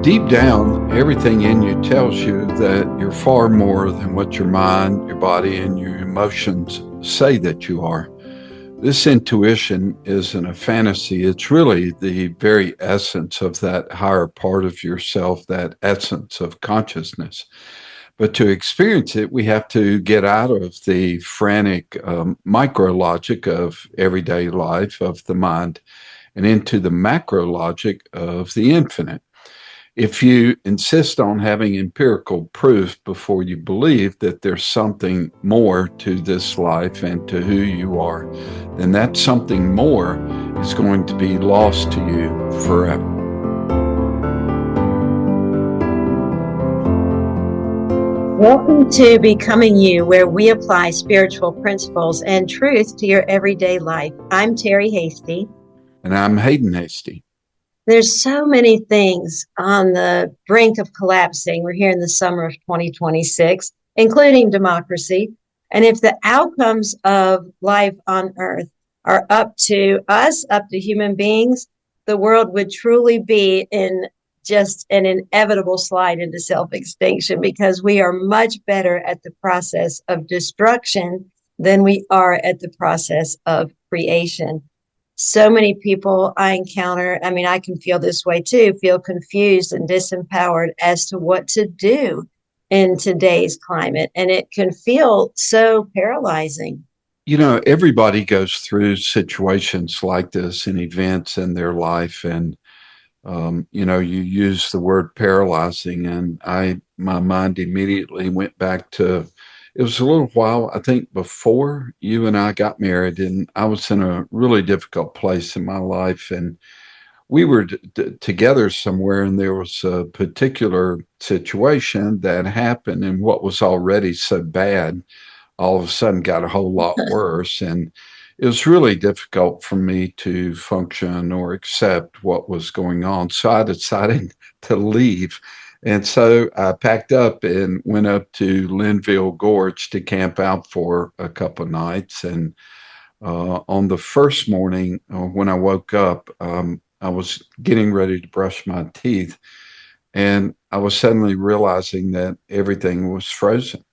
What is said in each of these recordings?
Deep down, everything in you tells you that you're far more than what your mind, your body, and your emotions say that you are. This intuition isn't a fantasy. It's really the very essence of that higher part of yourself, that essence of consciousness. But to experience it, we have to get out of the frantic micro logic of everyday life, of the mind, and into the macro logic of the infinite. If you insist on having empirical proof before you believe that there's something more to this life and to who you are, then that something more is going to be lost to you forever. Welcome to Becoming You, where we apply spiritual principles and truth to your everyday life. I'm Terry Hasty. And I'm Haydn Hasty. There's so many things on the brink of collapsing. We're here in the summer of 2026, including democracy. And if the outcomes of life on Earth are up to us, up to human beings, the world would truly be in just an inevitable slide into self-extinction, because we are much better at the process of destruction than we are at the process of creation. So many people I encounter, I can feel this way too, feel confused and disempowered as to what to do in today's climate. And it can feel so paralyzing. You know, everybody goes through situations like this and events in their life. And, you use the word paralyzing, and my mind immediately went back to, it was a little while, I think, before you and I got married, and I was in a really difficult place in my life, and we were together somewhere, and there was a particular situation that happened, and what was already so bad all of a sudden got a whole lot worse, and it was really difficult for me to function or accept what was going on. So I decided to leave. And so I packed up and went up to Linville Gorge to camp out for a couple of nights. And on the first morning, when I woke up, I was getting ready to brush my teeth, and I was suddenly realizing that everything was frozen.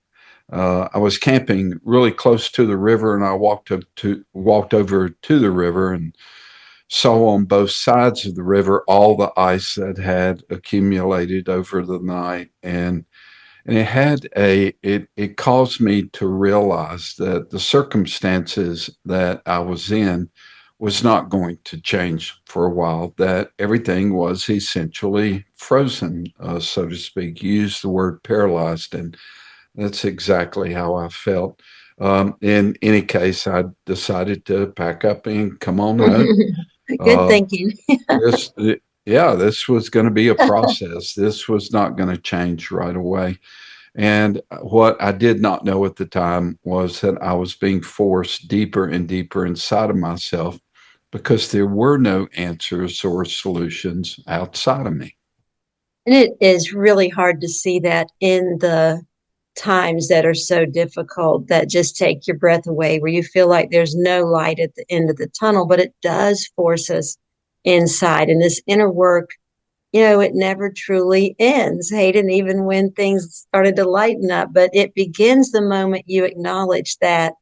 I was camping really close to the river, and I walked over to the river and saw on both sides of the river all the ice that had accumulated over the night, and it caused me to realize that the circumstances that I was in was not going to change for a while, that everything was essentially frozen, so to speak. You used the word paralyzed, and that's exactly how I felt. In any case, I decided to pack up and come on home. Good thinking. this, this was going to be a process. This was not going to change right away. And what I did not know at the time was that I was being forced deeper and deeper inside of myself, because there were no answers or solutions outside of me. And it is really hard to see that in the times that are so difficult, that just take your breath away, where you feel like there's no light at the end of the tunnel. But it does force us inside. And this inner work, it never truly ends, Hayden, even when things started to lighten up. But it begins the moment you acknowledge that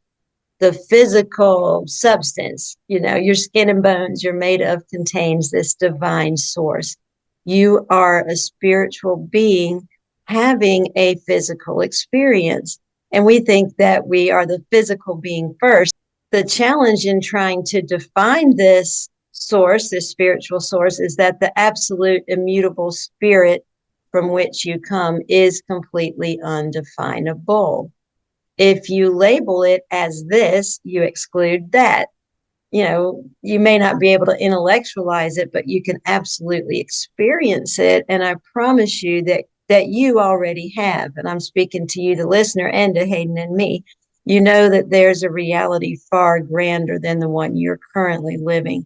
the physical substance, your skin and bones you're made of, contains this divine source. You are a spiritual being having a physical experience. And we think that we are the physical being first. The challenge in trying to define this source, this spiritual source, is that the absolute immutable spirit from which you come is completely undefinable. If you label it as this, you exclude that. You may not be able to intellectualize it, but you can absolutely experience it. And I promise you that you already have. And I'm speaking to you, the listener, and to Hayden and me. You know that there's a reality far grander than the one you're currently living.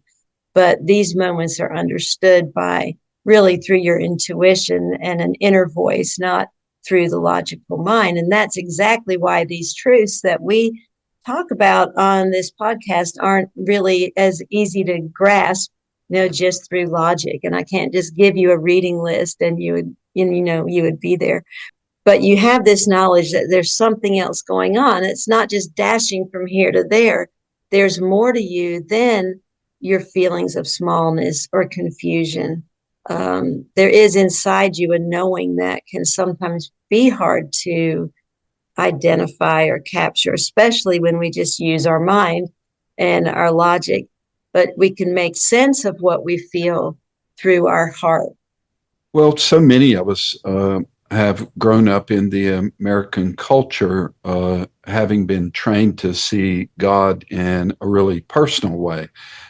But these moments are understood by really through your intuition and an inner voice, not through the logical mind. And that's exactly why these truths that we talk about on this podcast aren't really as easy to grasp just through logic. And I can't just give you a reading list and you would be there. But you have this knowledge that there's something else going on. It's not just dashing from here to there. There's more to you than your feelings of smallness or confusion. There is inside you a knowing that can sometimes be hard to identify or capture, especially when we just use our mind and our logic. But we can make sense of what we feel through our heart. Well, so many of us have grown up in the American culture, having been trained to see God in a really personal way.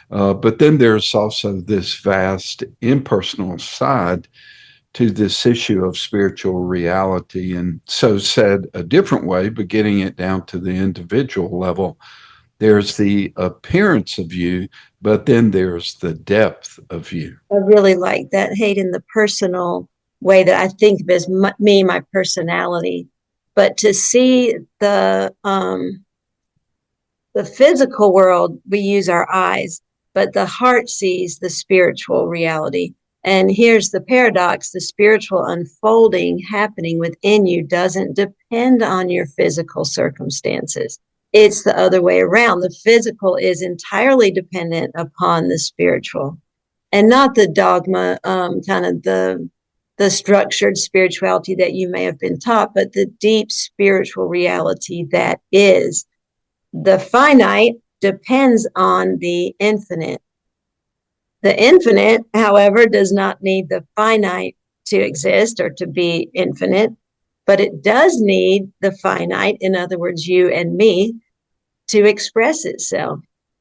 But then there's also this vast impersonal side to this issue of spiritual reality. And so, said a different way, but getting it down to the individual level, there's the appearance of you, but then there's the depth of you. I really like that, Hayden, the personal way that I think of as me, my personality. But to see the physical world, we use our eyes, but the heart sees the spiritual reality. And here's the paradox: the spiritual unfolding happening within you doesn't depend on your physical circumstances. It's the other way around. The physical is entirely dependent upon the spiritual, and not the dogma, kind of the structured spirituality that you may have been taught, but the deep spiritual reality that is. The finite depends on the infinite. The infinite, however, does not need the finite to exist or to be infinite, but it does need the finite, in other words, you and me, to express itself.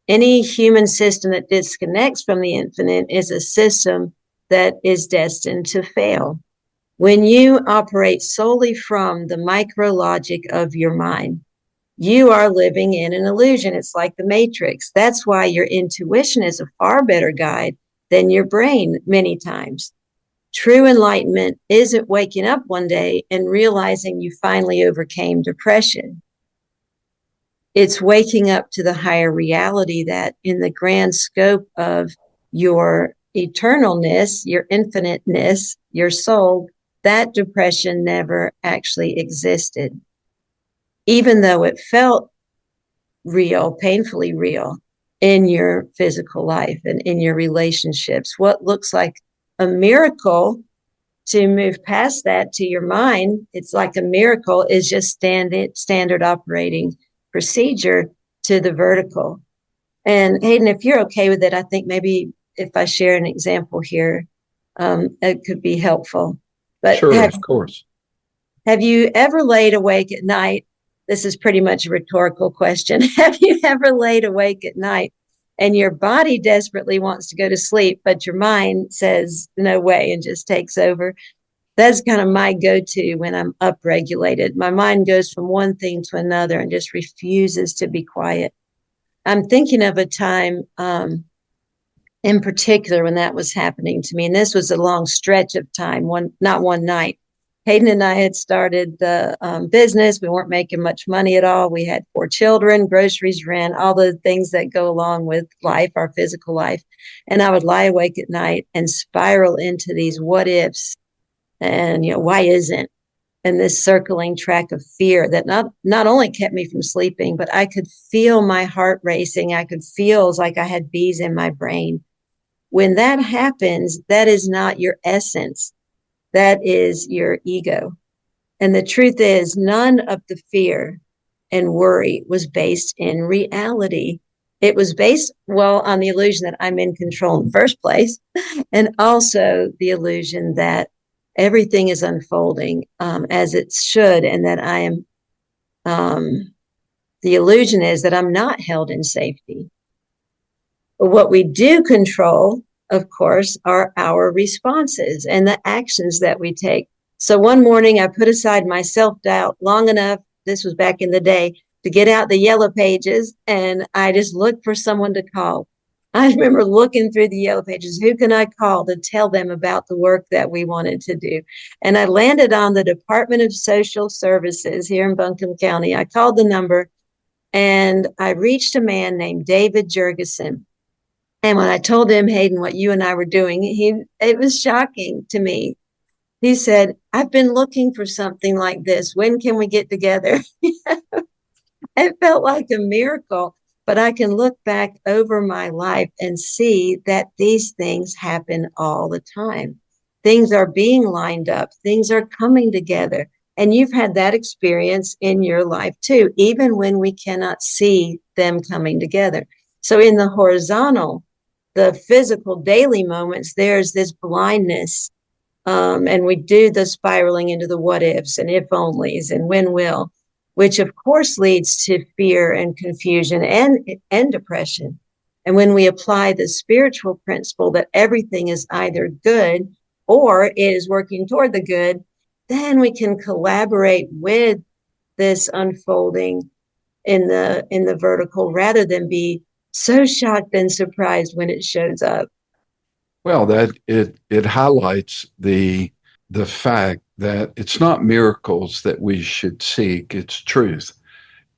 Any human system that disconnects from the infinite is a system that is destined to fail. When you operate solely from the micro logic of your mind, you are living in an illusion. It's like the Matrix. That's why your intuition is a far better guide than your brain many times. True enlightenment isn't waking up one day and realizing you finally overcame depression. It's waking up to the higher reality that in the grand scope of your eternalness, your infiniteness, your soul, that depression never actually existed. Even though it felt real, painfully real in your physical life and in your relationships. What looks like a miracle to move past that to your mind, it's like a miracle, is just standard operating procedure to the vertical. And Hayden, if you're okay with it, I think maybe if I share an example here, it could be helpful. But Sure, of course. have you ever laid awake at night? This is pretty much a rhetorical question. Have you ever laid awake at night and your body desperately wants to go to sleep, but your mind says no way and just takes over? That's kind of my go-to when I'm upregulated. My mind goes from one thing to another and just refuses to be quiet. I'm thinking of a time in particular when that was happening to me, and this was a long stretch of time, not one night. Hayden and I had started the business. We weren't making much money at all. We had 4 children, groceries, rent, all the things that go along with life, our physical life. And I would lie awake at night and spiral into these what ifs and, why isn't? And this circling track of fear that not only kept me from sleeping, but I could feel my heart racing. I could feel like I had bees in my brain. When that happens, that is not your essence. That is your ego. And the truth is, none of the fear and worry was based in reality. It was based, well, on the illusion that I'm in control in the first place, and also the illusion that everything is unfolding as it should, and that I am, the illusion is that I'm not held in safety. But what we do control, of course, are our responses and the actions that we take. So one morning I put aside my self-doubt long enough, this was back in the day, to get out the yellow pages, and I just looked for someone to call. I remember looking through the yellow pages, who can I call to tell them about the work that we wanted to do? And I landed on the Department of Social Services here in Buncombe County. I called the number and I reached a man named David Jurgensen. And when I told him, Hayden, what you and I were doing, it was shocking to me. He said, I've been looking for something like this. When can we get together? It felt like a miracle, but I can look back over my life and see that these things happen all the time. Things are being lined up, things are coming together. And you've had that experience in your life too, even when we cannot see them coming together. So, in the horizontal, the physical daily moments, there's this blindness, and we do the spiraling into the what ifs and if onlys and when will, which of course leads to fear and confusion and depression. And when we apply the spiritual principle that everything is either good or it is working toward the good, then we can collaborate with this unfolding in the vertical rather than be so shocked and surprised when it shows up. Well, that it highlights the fact that it's not miracles that we should seek, it's truth.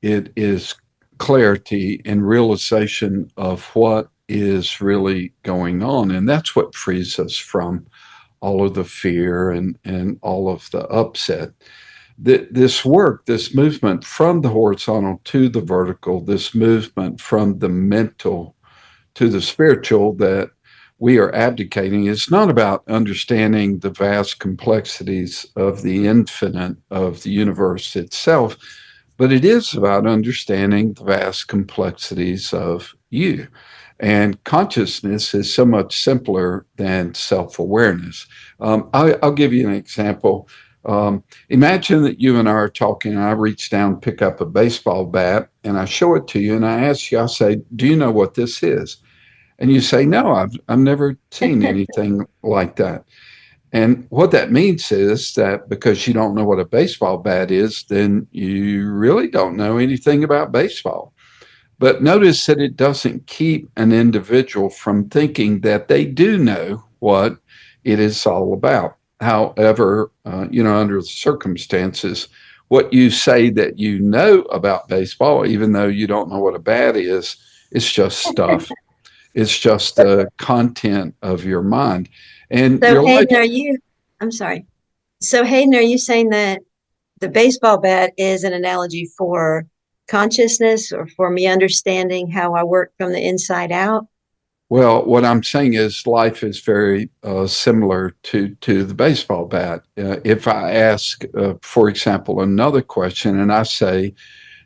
It is clarity and realization of what is really going on. And that's what frees us from all of the fear and all of the upset. This work, this movement from the horizontal to the vertical, this movement from the mental to the spiritual that we are abdicating is not about understanding the vast complexities of the infinite of the universe itself, but it is about understanding the vast complexities of you. And consciousness is so much simpler than self awareness. I'll give you an example. Imagine that you and I are talking, and I reach down, pick up a baseball bat, and I show it to you, and I ask you, I say, do you know what this is? And you say, no, I've never seen anything like that. And what that means is that because you don't know what a baseball bat is, then you really don't know anything about baseball. But notice that it doesn't keep an individual from thinking that they do know what it is all about. However, under the circumstances, what you say that you know about baseball, even though you don't know what a bat is, it's just stuff. It's just the content of your mind. And So, your life. Hayden, I'm sorry. So, Hayden, are you saying that the baseball bat is an analogy for consciousness or for me understanding how I work from the inside out? Well, what I'm saying is life is very similar to the baseball bat. If I ask, for example, another question and I say,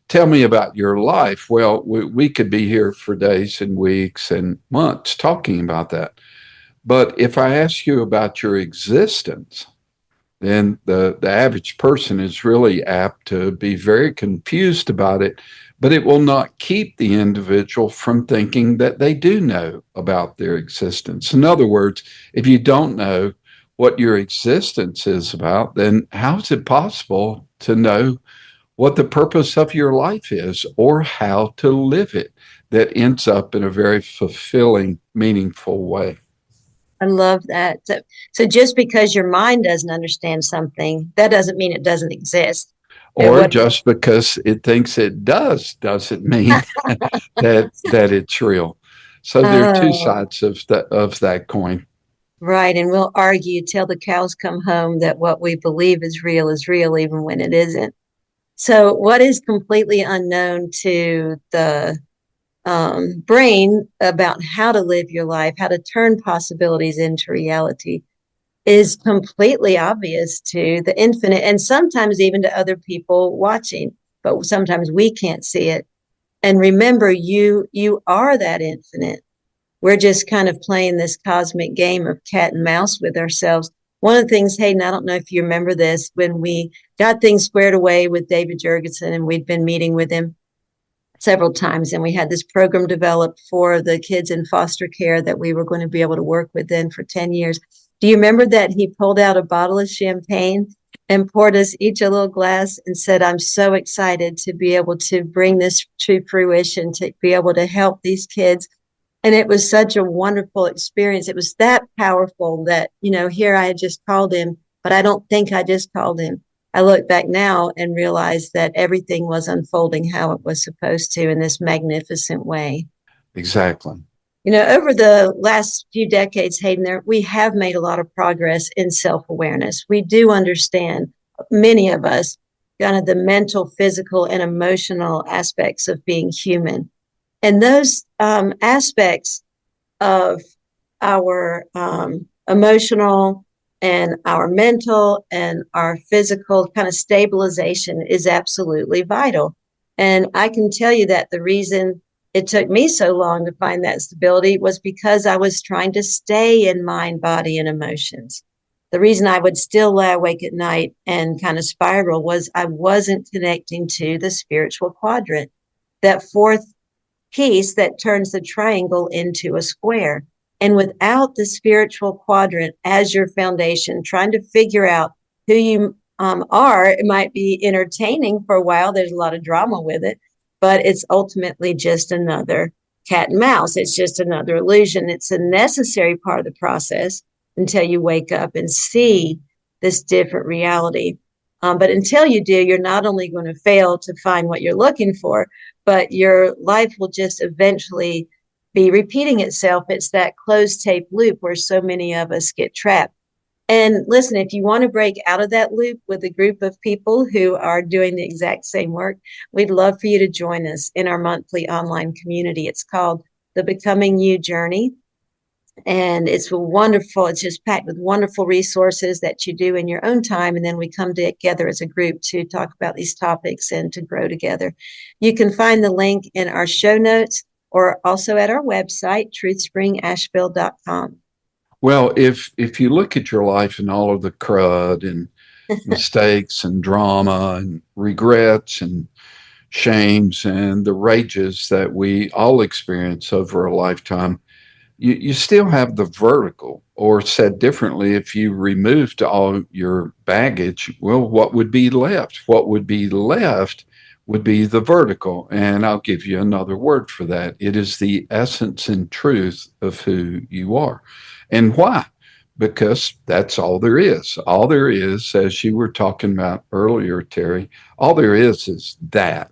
tell me about your life, well, we could be here for days and weeks and months talking about that. But if I ask you about your existence, then the average person is really apt to be very confused about it, but it will not keep the individual from thinking that they do know about their existence. In other words, if you don't know what your existence is about, then how is it possible to know what the purpose of your life is or how to live it that ends up in a very fulfilling, meaningful way? I love that. So just because your mind doesn't understand something, that doesn't mean it doesn't exist. And Or just because it thinks it does doesn't mean that it's real. So there are two oh, sides of that coin. right. And we'll argue till the cows come home that what we believe is real, even when it isn't. So, what is completely unknown to the brain about how to live your life, how to turn possibilities into reality, is completely obvious to the infinite and sometimes even to other people watching, but sometimes we can't see it. And remember, you are that infinite. We're just kind of playing this cosmic game of cat and mouse with ourselves. One of the things, Hayden, I don't know if you remember this, when we got things squared away with David Jurgensen and we'd been meeting with him several times, and we had this program developed for the kids in foster care that we were going to be able to work with then for 10 years. Do you remember that he pulled out a bottle of champagne and poured us each a little glass and said, I'm so excited to be able to bring this to fruition, to be able to help these kids. And it was such a wonderful experience. It was that powerful that, here I had just called him, but I don't think I just called him. I look back now and realize that everything was unfolding how it was supposed to in this magnificent way. Exactly. Over the last few decades, Hayden, we have made a lot of progress in self-awareness. We do understand, many of us, kind of the mental, physical, and emotional aspects of being human. And those aspects of our emotional and our mental and our physical kind of stabilization is absolutely vital. And I can tell you that the reason it took me so long to find that stability was because I was trying to stay in mind, body, and emotions. The reason I would still lie awake at night and kind of spiral was I wasn't connecting to the spiritual quadrant, that fourth piece that turns the triangle into a square. And without the spiritual quadrant as your foundation, trying to figure out who you are, it might be entertaining for a while. There's a lot of drama with it, but it's ultimately just another cat and mouse. It's just another illusion. It's a necessary part of the process until you wake up and see this different reality. But until you do, you're not only going to fail to find what you're looking for, but your life will just eventually be repeating itself. It's that closed tape loop where so many of us get trapped. And listen, if you want to break out of that loop with a group of people who are doing the exact same work, we'd love for you to join us in our monthly online community. It's called the Becoming You Journey. And it's wonderful. It's just packed with wonderful resources that you do in your own time. And then we come together as a group to talk about these topics and to grow together. You can find the link in our show notes or also at our website, truthspringasheville.com. Well, if you look at your life and all of the crud and mistakes and drama and regrets and shames and the rages that we all experience over a lifetime, you still have the vertical, or said differently, if you removed all your baggage, well, what would be left? What would be left would be the vertical. And I'll give you another word for that. It is the essence and truth of who you are. And why? Because that's all there is. All there is, as you were talking about earlier, Terry, all there is that.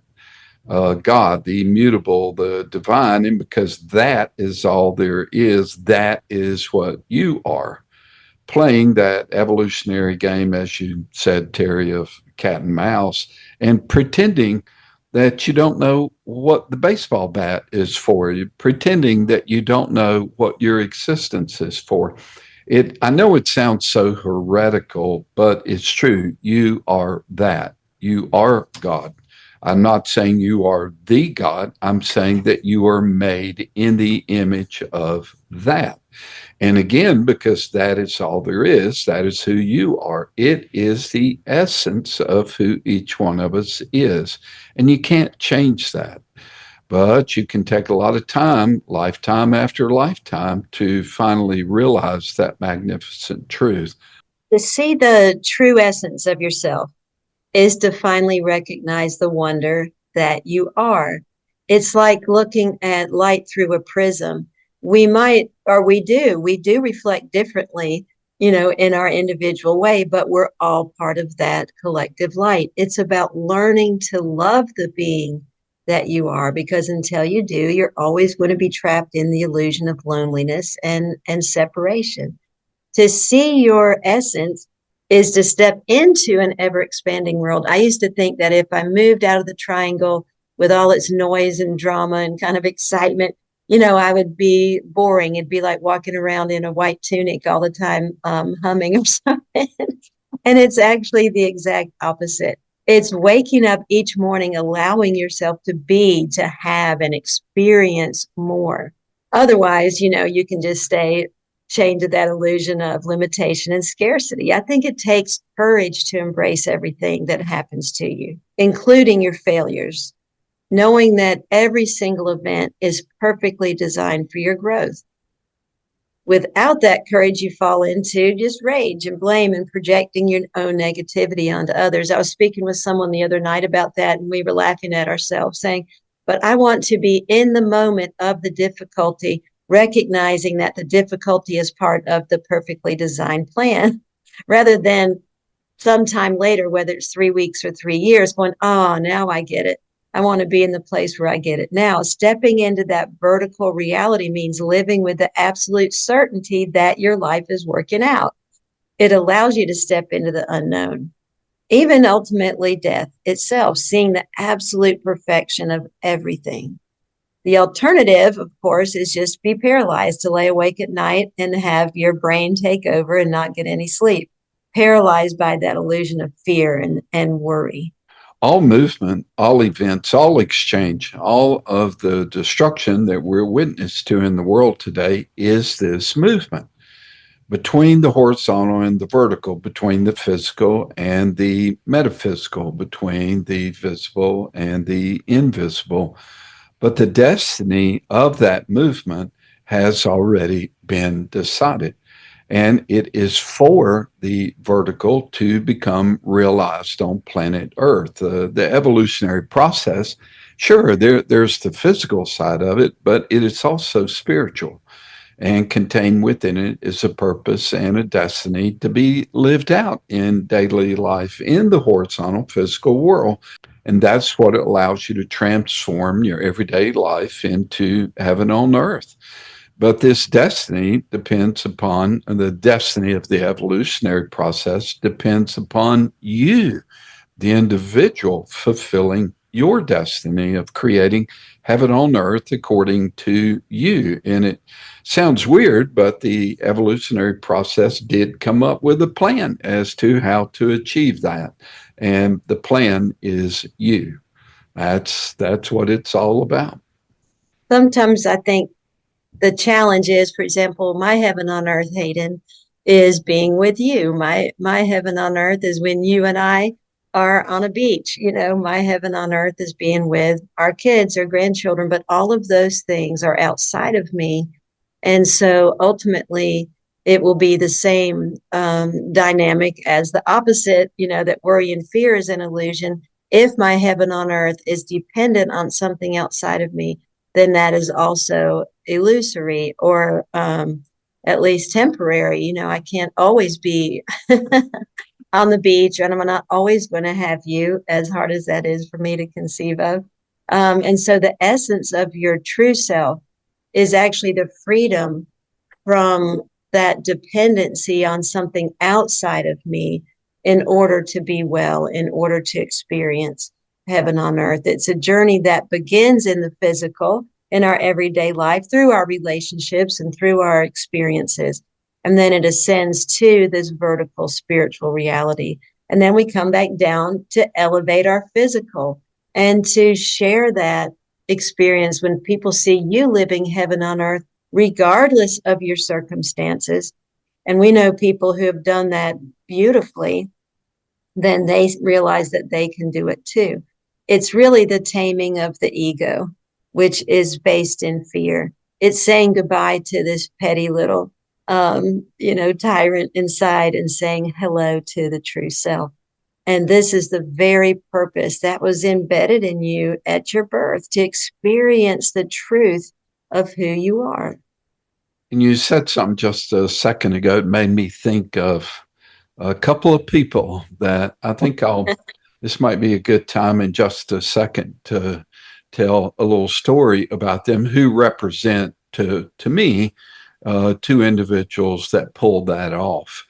God, the immutable, the divine, and because that is all there is, that is what you are. Playing that evolutionary game, as you said, Terry, of cat and mouse, and pretending that you don't know what the baseball bat is for, you pretending that you don't know what your existence is for. I know it sounds so heretical, but it's true. You are that. You are God. I'm not saying you are the God. I'm saying that you are made in the image of that. And again, because that is all there is, that is who you are. It is the essence of who each one of us is. And you can't change that. But you can take a lot of time, lifetime after lifetime, to finally realize that magnificent truth. To see the true essence of yourself is to finally recognize the wonder that you are. It's like looking at light through a prism. We might, or we do reflect differently, in our individual way, but we're all part of that collective light. It's about learning to love the being that you are, because until you do, you're always going to be trapped in the illusion of loneliness and separation. To see your essence is to step into an ever expanding world. I used to think that if I moved out of the triangle with all its noise and drama and kind of excitement, I would be boring. It'd be like walking around in a white tunic all the time, humming or something. And it's actually the exact opposite. It's waking up each morning, allowing yourself to be, to have, and experience more. Otherwise, you can just stay chained to that illusion of limitation and scarcity. I think it takes courage to embrace everything that happens to you, including your failures, knowing that every single event is perfectly designed for your growth. Without that courage, you fall into just rage and blame and projecting your own negativity onto others. I was speaking with someone the other night about that, and we were laughing at ourselves, saying, but I want to be in the moment of the difficulty, recognizing that the difficulty is part of the perfectly designed plan, rather than sometime later, whether it's 3 weeks or 3 years, going, oh, now I get it. I want to be in the place where I get it now. Stepping into that vertical reality means living with the absolute certainty that your life is working out. It allows you to step into the unknown, even ultimately death itself, seeing the absolute perfection of everything. The alternative, of course, is just be paralyzed, to lay awake at night and have your brain take over and not get any sleep, paralyzed by that illusion of fear and worry. All movement, all events, all exchange, all of the destruction that we're witness to in the world today is this movement between the horizontal and the vertical, between the physical and the metaphysical, between the visible and the invisible. But the destiny of that movement has already been decided. And it is for the vertical to become realized on planet Earth. The evolutionary process, sure, there's the physical side of it, but it is also spiritual. And contained within it is a purpose and a destiny to be lived out in daily life in the horizontal physical world. And that's what allows you to transform your everyday life into heaven on earth. But this destiny depends upon the destiny of the evolutionary process, depends upon you, the individual, fulfilling your destiny of creating heaven on earth according to you. And it sounds weird, but the evolutionary process did come up with a plan as to how to achieve that. And the plan is you. That's what it's all about. Sometimes I think the challenge is, for example, my heaven on earth, Hayden, is being with you. My heaven on earth is when you and I are on a beach. My heaven on earth is being with our kids or grandchildren, but all of those things are outside of me. And so ultimately, it will be the same dynamic as the opposite, that worry and fear is an illusion. If my heaven on earth is dependent on something outside of me, then that is also illusory, or at least temporary. I can't always be on the beach, and I'm not always going to have you, as hard as that is for me to conceive of. And so the essence of your true self is actually the freedom from that dependency on something outside of me in order to be well, in order to experience heaven on earth. It's a journey that begins in the physical, in our everyday life, through our relationships and through our experiences. And then it ascends to this vertical spiritual reality. And then we come back down to elevate our physical and to share that experience when people see you living heaven on earth, regardless of your circumstances. And we know people who have done that beautifully, then they realize that they can do it too. It's really the taming of the ego, which is based in fear. It's saying goodbye to this petty little, tyrant inside and saying hello to the true self. And this is the very purpose that was embedded in you at your birth, to experience the truth of who you are. And you said something just a second ago. It made me think of a couple of people that I think this might be a good time in just a second to tell a little story about them who represent to me two individuals that pulled that off.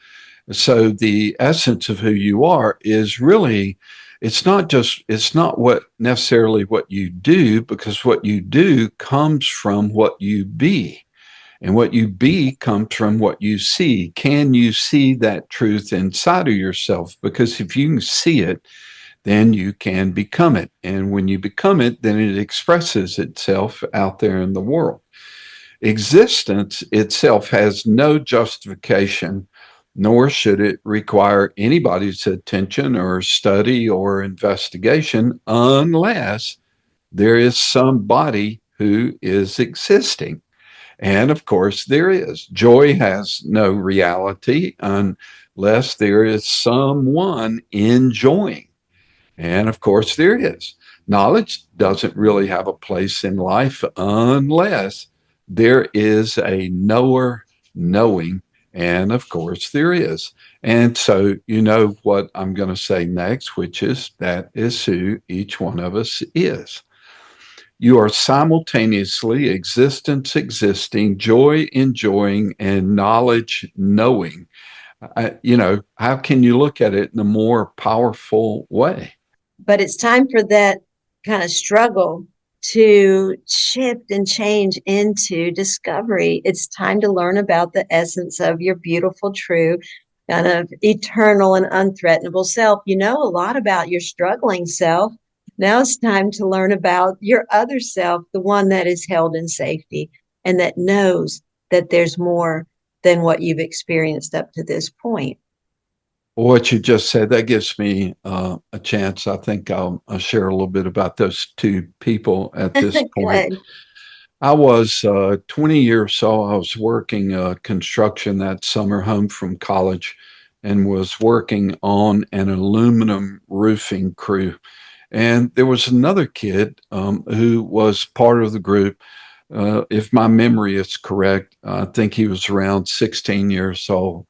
So the essence of who you are is really, it's not what necessarily what you do, because what you do comes from what you be. And what you be comes from what you see. Can you see that truth inside of yourself? Because if you can see it, then you can become it. And when you become it, then it expresses itself out there in the world. Existence itself has no justification, nor should it require anybody's attention or study or investigation unless there is somebody who is existing. And of course, there is. Joy has no reality unless there is someone enjoying. And of course, there is. Knowledge doesn't really have a place in life unless there is a knower knowing And of course, there is. And so, you know what I'm going to say next, which is that is who each one of us is. You are simultaneously existence existing, joy enjoying, and knowledge knowing. How can you look at it in a more powerful way? But it's time for that kind of struggle to shift and change into discovery. It's time to learn about the essence of your beautiful, true, kind of eternal and unthreatenable self. You know a lot about your struggling self. Now it's time to learn about your other self, the one that is held in safety and that knows that there's more than what you've experienced up to this point. What you just said, that gives me a chance. I think I'll share a little bit about those two people at this point. Good. I was 20 years old. I was working construction that summer home from college and was working on an aluminum roofing crew. And there was another kid who was part of the group. If my memory is correct, I think he was around 16 years old.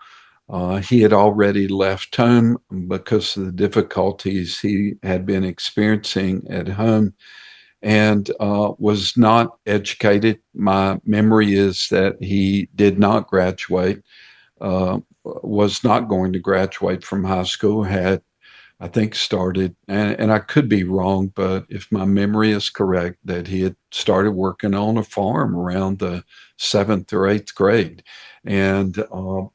He had already left home because of the difficulties he had been experiencing at home and was not educated. My memory is that he did not graduate, was not going to graduate from high school, had I think started, and I could be wrong, but if my memory is correct, that he had started working on a farm around the seventh or eighth grade. And,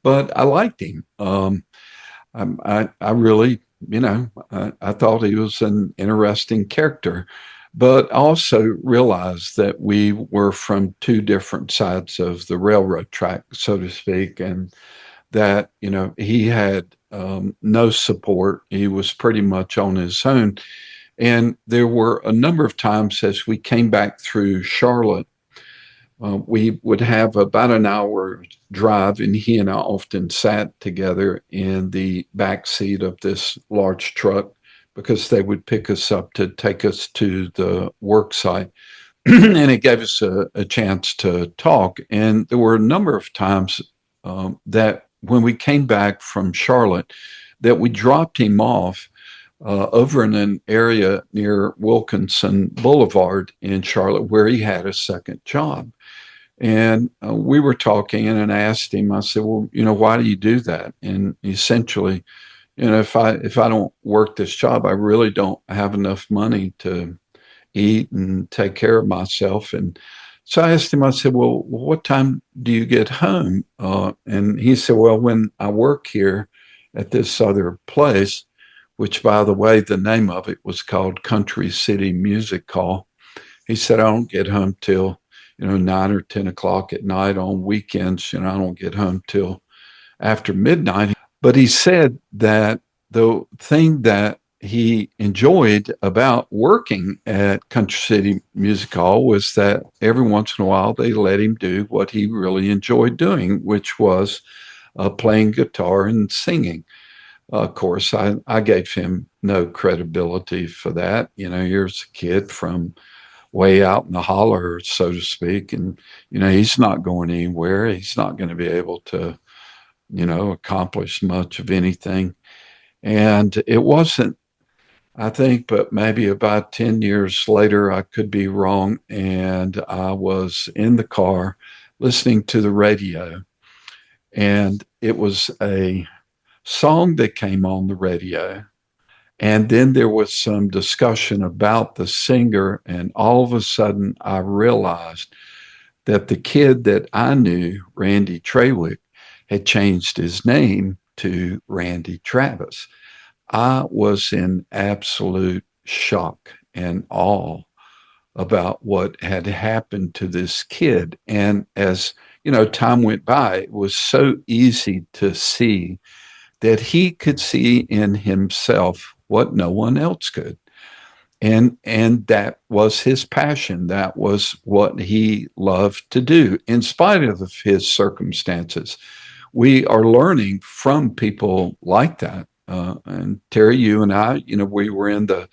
but I liked him. I really, I thought he was an interesting character, but also realized that we were from two different sides of the railroad track, so to speak. And that he had no support. He was pretty much on his own. And there were a number of times as we came back through Charlotte, we would have about an hour drive, and he and I often sat together in the back seat of this large truck because they would pick us up to take us to the work site. And it gave us a chance to talk. And there were a number of times that when we came back from Charlotte, that we dropped him off over in an area near Wilkinson Boulevard in Charlotte where he had a second job. And we were talking, and I asked him, I said, well, why do you do that? And essentially, if I don't work this job, I really don't have enough money to eat and take care of myself. And so I asked him, I said, well, what time do you get home? And he said, well, when I work here at this other place, which, by the way, the name of it was called Country City Music Hall. He said, I don't get home till, 9 or 10 o'clock at night on weekends. I don't get home till after midnight. But he said that the thing that he enjoyed about working at Country City Music Hall was that every once in a while they let him do what he really enjoyed doing, which was playing guitar and singing. Of course, I gave him no credibility for that. Here's a kid from way out in the holler, so to speak, and he's not going anywhere. He's not going to be able to, accomplish much of anything. And it wasn't, I think, but maybe about 10 years later, I could be wrong. And I was in the car listening to the radio, and it was a song that came on the radio. And then there was some discussion about the singer. And all of a sudden, I realized that the kid that I knew, Randy Trawick, had changed his name to Randy Travis. I was in absolute shock and awe about what had happened to this kid. And as time went by, it was so easy to see that he could see in himself what no one else could. And that was his passion. That was what he loved to do, in spite of his circumstances. We are learning from people like that. And Terry, you and I, we were in the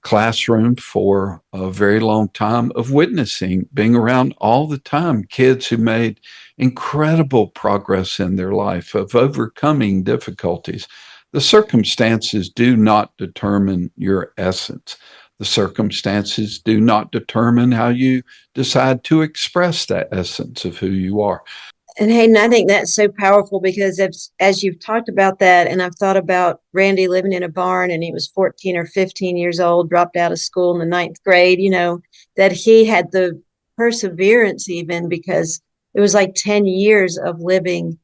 classroom for a very long time of witnessing, being around all the time kids who made incredible progress in their life, of overcoming difficulties. The circumstances do not determine your essence. The circumstances do not determine how you decide to express that essence of who you are. And Hayden, I think that's so powerful because as you've talked about that, and I've thought about Randy living in a barn and he was 14 or 15 years old, dropped out of school in the ninth grade, that he had the perseverance even because it was like 10 years of living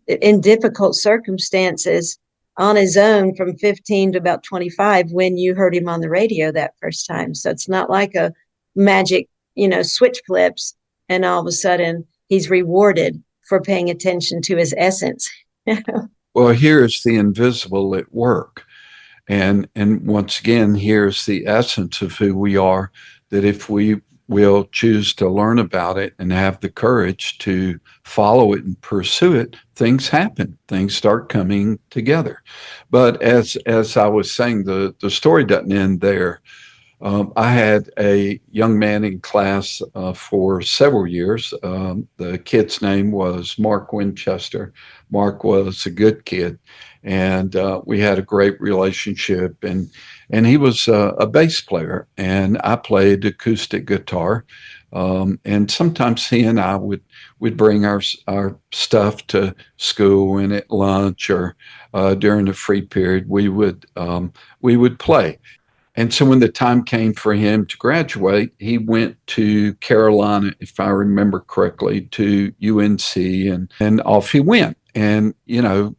in difficult circumstances on his own from 15 to about 25 when you heard him on the radio that first time. So it's not like a magic, switch flips and all of a sudden he's rewarded for paying attention to his essence. Well, here's the invisible at work. And once again, here's the essence of who we are, that if we will choose to learn about it and have the courage to follow it and pursue it, things happen. Things start coming together. But as I was saying, the story doesn't end there. I had a young man in class for several years. The kid's name was Mark Winchester. Mark was a good kid, and we had a great relationship. And he was a bass player, and I played acoustic guitar. And sometimes he and I would bring our stuff to school, and at lunch or during the free period we would play. And so when the time came for him to graduate, he went to Carolina, if I remember correctly, to UNC, and off he went. And,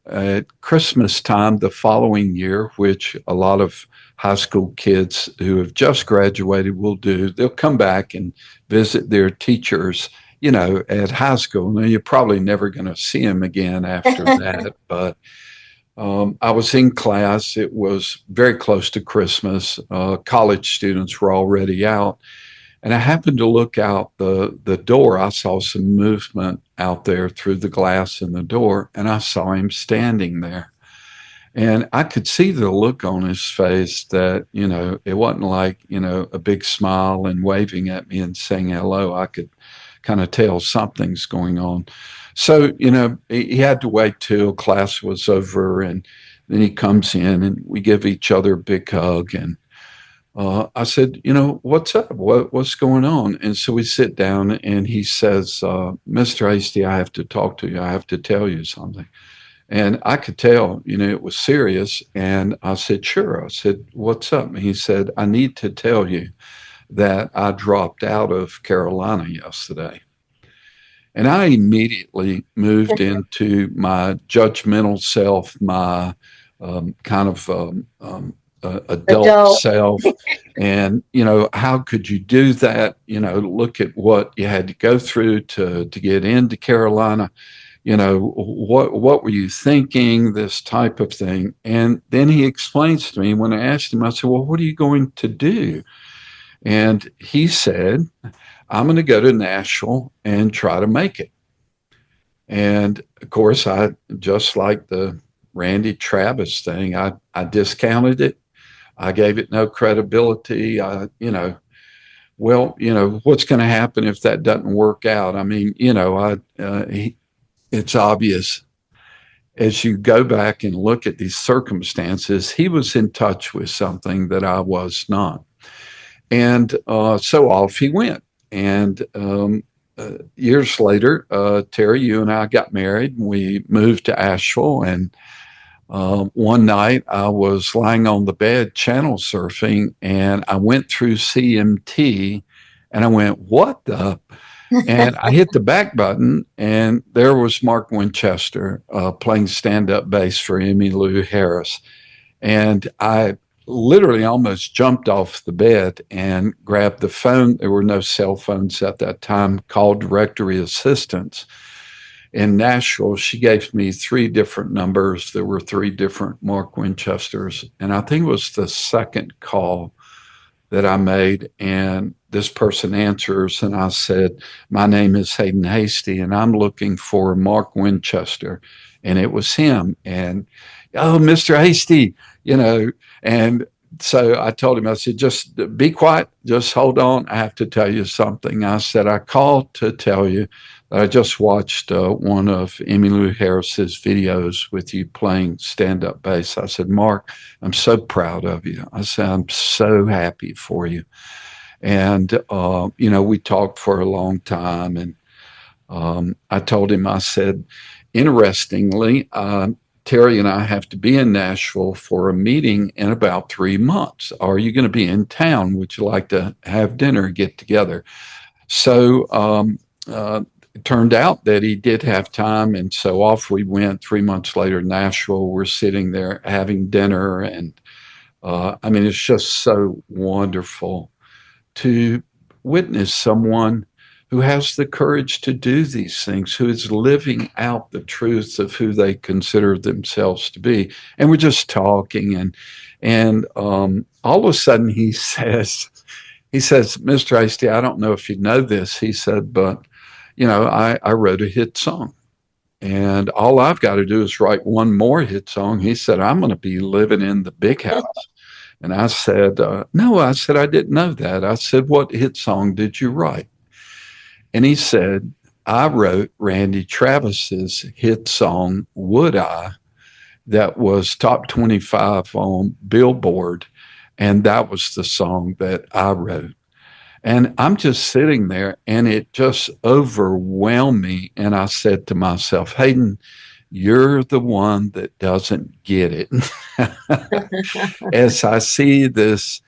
at Christmas time the following year, which a lot of high school kids who have just graduated will do, they'll come back and visit their teachers, at high school. Now, you're probably never going to see them again after that, but I was in class. It was very close to Christmas. College students were already out. And I happened to look out the door. I saw some movement out there through the glass in the door, and I saw him standing there. And I could see the look on his face that, it wasn't like, a big smile and waving at me and saying hello. I could kind of tell something's going on. So, he had to wait till class was over, and then he comes in and we give each other a big hug. And I said, what's up? What's going on? And so we sit down and he says, Mr. Hasty, I have to talk to you. I have to tell you something. And I could tell, it was serious. And I said, sure. I said, what's up? And he said, I need to tell you that I dropped out of Carolina yesterday. And I immediately moved into my judgmental self, my kind of adult Adult. self. And, how could you do that? Look at what you had to go through to get into Carolina. What were you thinking? This type of thing. And then he explains to me when I asked him, I said, well, what are you going to do? And he said, I'm going to go to Nashville and try to make it. And of course, I just like the Randy Travis thing, I discounted it. I gave it no credibility. What's going to happen if that doesn't work out? I mean, it's obvious as you go back and look at these circumstances, he was in touch with something that I was not. And so off he went. And years later, Terry, you and I got married, and we moved to Asheville. And one night I was lying on the bed channel surfing, and I went through CMT, and I went, what the? And I hit the back button, and there was Mark Winchester playing stand-up bass for Emmylou Harris. And I literally almost jumped off the bed and grabbed the phone. There were no cell phones at that time, called directory assistance. In Nashville, she gave me 3 different numbers. There were 3 different Mark Winchesters. And I think it was the second call that I made, and this person answers, and I said, my name is Haydn Hasty, and I'm looking for Mark Winchester. And it was him. And, oh, Mr. Hasty, and So I told him, I said, just be quiet, just hold on. I have to tell you something. I said, I called to tell you that I just watched one of Emmylou Harris's videos with you playing stand up bass. I said, Mark, I'm so proud of you. I said, I'm so happy for you. And, we talked for a long time. And I told him, I said, interestingly, Terry and I have to be in Nashville for a meeting in about 3 months. Are you going to be in town? Would you like to have dinner, get together? So it turned out that he did have time. And so off we went 3 months later, Nashville. We're sitting there having dinner. And it's just so wonderful to witness someone who has the courage to do these things, who is living out the truth of who they consider themselves to be. And we're just talking, and all of a sudden he says, Mr. Hasty, I don't know if you know this. He said, but I wrote a hit song. And all I've got to do is write one more hit song. He said, I'm going to be living in the big house. And I said, no, I said, I didn't know that. I said, what hit song did you write? And he said, I wrote Randy Travis's hit song, Would I, that was top 25 on Billboard. And that was the song that I wrote. And I'm just sitting there and it just overwhelmed me. And I said to myself, Haydn, you're the one that doesn't get it. As I see this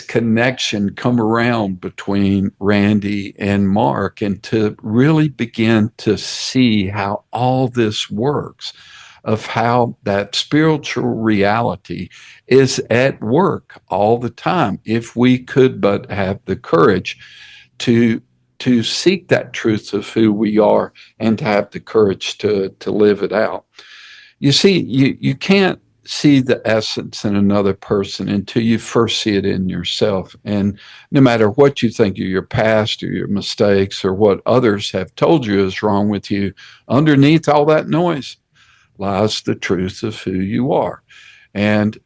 connection come around between Randy and Mark, and to really begin to see how all this works, of how that spiritual reality is at work all the time. If we could but have the courage to seek that truth of who we are and to have the courage to live it out. You see, you can't see the essence in another person until you first see it in yourself. And no matter what you think of your past or your mistakes or what others have told you is wrong with you, underneath all that noise lies the truth of who you are. And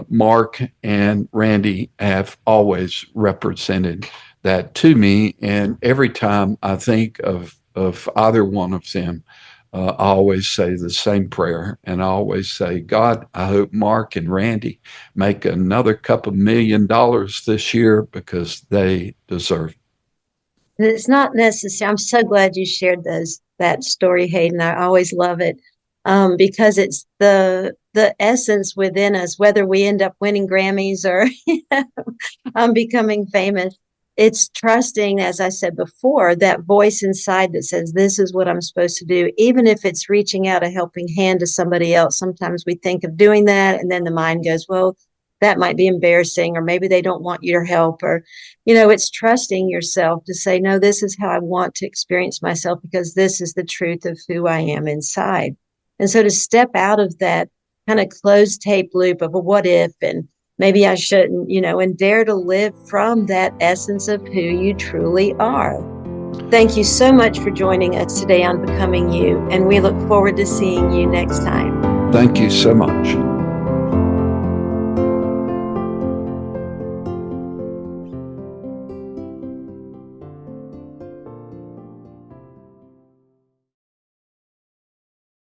Mark and Randy have always represented that to me. And every time I think of either one of them, I always say the same prayer, and I always say, God, I hope Mark and Randy make another couple $1 million this year because they deserve it. It's not necessary. I'm so glad you shared that story, Hayden. I always love it, because it's the essence within us, whether we end up winning Grammys or becoming famous. It's trusting, as I said before, that voice inside that says, this is what I'm supposed to do, even if it's reaching out a helping hand to somebody else. Sometimes we think of doing that, and then the mind goes, well, that might be embarrassing, or maybe they don't want your help, or, it's trusting yourself to say, no, this is how I want to experience myself because this is the truth of who I am inside. And so to step out of that kind of closed tape loop of a what if, and maybe I shouldn't, and dare to live from that essence of who you truly are. Thank you so much for joining us today on Becoming You, and we look forward to seeing you next time. Thank you so much.